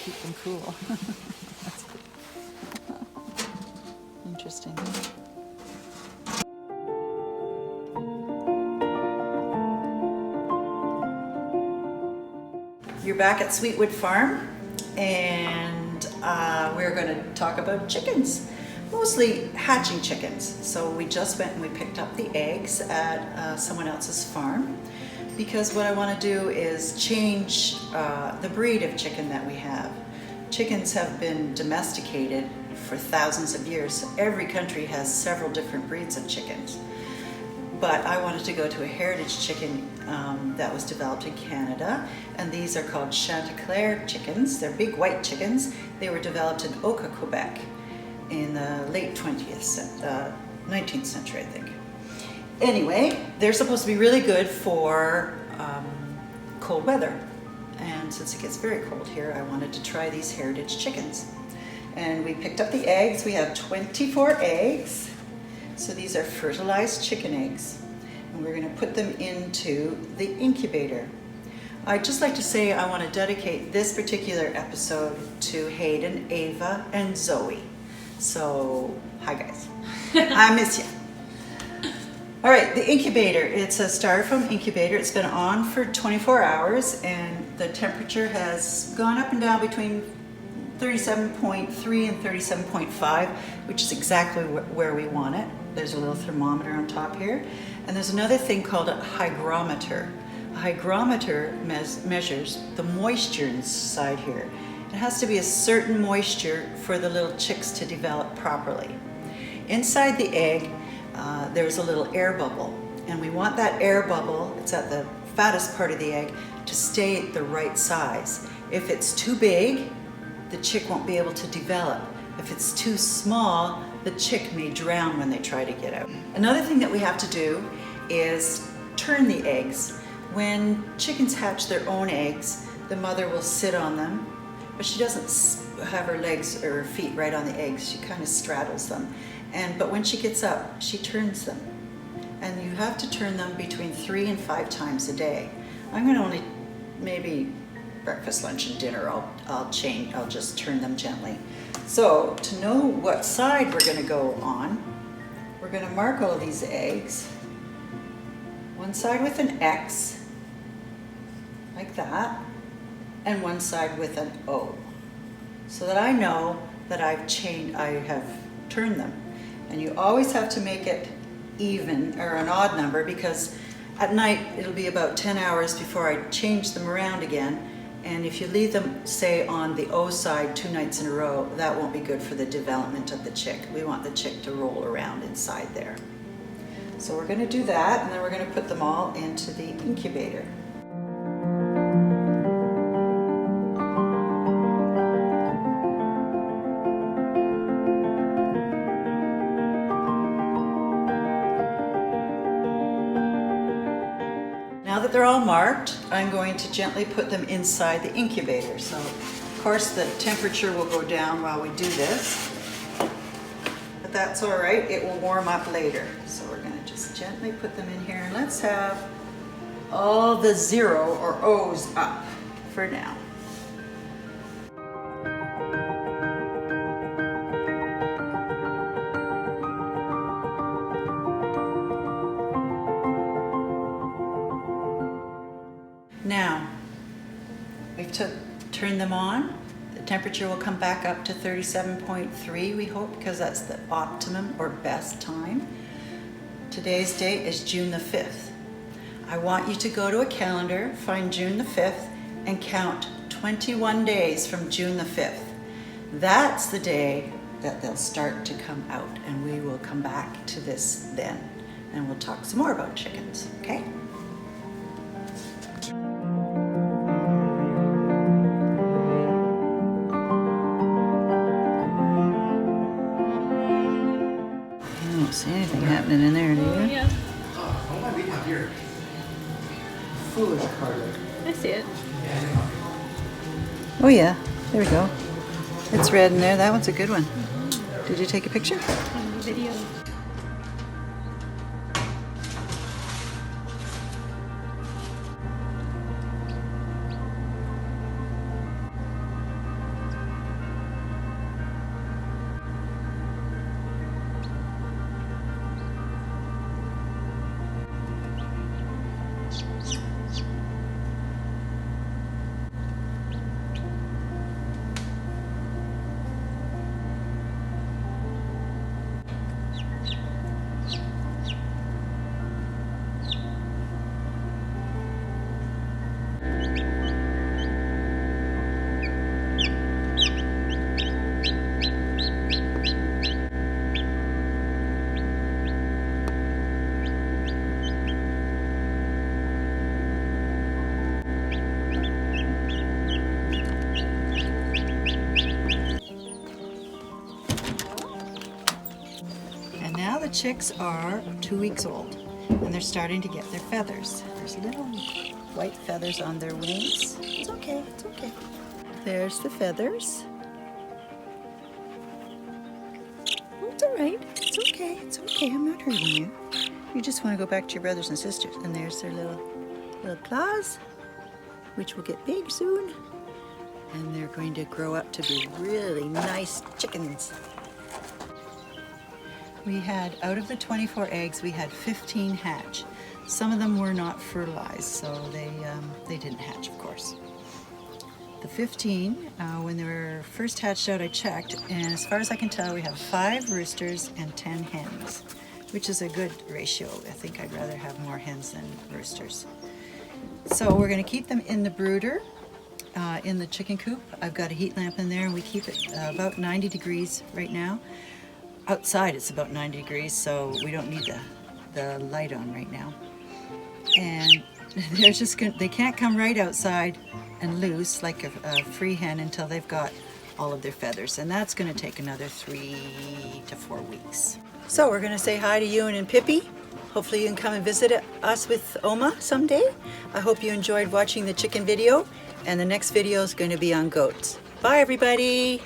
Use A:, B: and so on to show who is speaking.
A: keep them cool. That's interesting. You're back at Sweetwood Farm, and we're going to talk about chickens, mostly hatching chickens. So we just went and we picked up the eggs at someone else's farm, because what I want to do is change the breed of chicken that we have. Chickens have been domesticated for thousands of years. So every country has several different breeds of chickens. But I wanted to go to a heritage chicken that was developed in Canada, and these are called Chanticleer chickens. They're big white chickens. They were developed in Oka, Quebec in the late 19th century, I think. Anyway, they're supposed to be really good for cold weather. And since it gets very cold here, I wanted to try these heritage chickens. And we picked up the eggs. We have 24 eggs. So these are fertilized chicken eggs. And we're going to put them into the incubator. I'd just like to say I want to dedicate this particular episode to Hayden, Ava, and Zoe. So, hi guys. I miss you. All right, the incubator. It's a styrofoam incubator. It's been on for 24 hours, and the temperature has gone up and down between 37.3 and 37.5, which is exactly where we want it. There's a little thermometer on top here, and there's another thing called a hygrometer. A hygrometer measures the moisture inside here. It has to be a certain moisture for the little chicks to develop properly. Inside the egg, there's a little air bubble, and we want that air bubble, it's at the fattest part of the egg, to stay the right size. If it's too big, the chick won't be able to develop. If it's too small, the chick may drown when they try to get out. Another thing that we have to do is turn the eggs. When chickens hatch their own eggs, the mother will sit on them, but she doesn't have her legs or her feet right on the eggs. She kind of straddles them. But when she gets up, she turns them. And you have to turn them between 3 and 5 times a day. I'm going to only, maybe breakfast, lunch, and dinner, I'll just turn them gently. So to know what side we're going to go on, we're going to mark all of these eggs. One side with an X, like that, and one side with an O, so that I know that I have turned them. And you always have to make it even or an odd number, because at night it'll be about 10 hours before I change them around again. And if you leave them, say, on the O side 2 nights in a row, that won't be good for the development of the chick. We want the chick to roll around inside there. So we're going to do that, and then we're going to put them all into the incubator. Now that they're all marked, I'm going to gently put them inside the incubator. So, of course, the temperature will go down while we do this, but that's all right. It will warm up later. So we're going to just gently put them in here, and let's have all the 0 or O's up for now. Now, we've turned them on. The temperature will come back up to 37.3, we hope, because that's the optimum or best time. Today's date is June the 5th. I want you to go to a calendar, find June the 5th, and count 21 days from June the 5th. That's the day that they'll start to come out, and we will come back to this then, and we'll talk some more about chickens, okay? I don't see anything happening in there, do you?
B: Yeah.
C: What might we have here? Foolish garlic.
B: I see it.
A: Oh yeah, there we go. It's red in there. That one's a good one. Did you take a picture?
B: Video.
A: And now the chicks are 2 weeks old, and they're starting to get their feathers. There's little white feathers on their wings. It's okay, it's okay. There's the feathers. Oh, it's all right. It's okay, it's okay. I'm not hurting you. You just want to go back to your brothers and sisters. And there's their little claws, which will get big soon. And they're going to grow up to be really nice chickens. We had, out of the 24 eggs, we had 15 hatch. Some of them were not fertilized, so they didn't hatch, of course. The 15, when they were first hatched out, I checked, and as far as I can tell, we have 5 roosters and 10 hens, which is a good ratio. I think I'd rather have more hens than roosters. So we're going to keep them in the brooder, in the chicken coop. I've got a heat lamp in there, and we keep it about 90 degrees right now. Outside it's about 90 degrees, so we don't need the light on right now. And they're just they can't come right outside and loose like a free hen until they've got all of their feathers, and that's going to take another 3 to 4 weeks. So we're going to say hi to Ewan and Pippi. Hopefully you can come and visit us with Oma someday. I hope you enjoyed watching the chicken video, and the next video is going to be on goats. Bye everybody!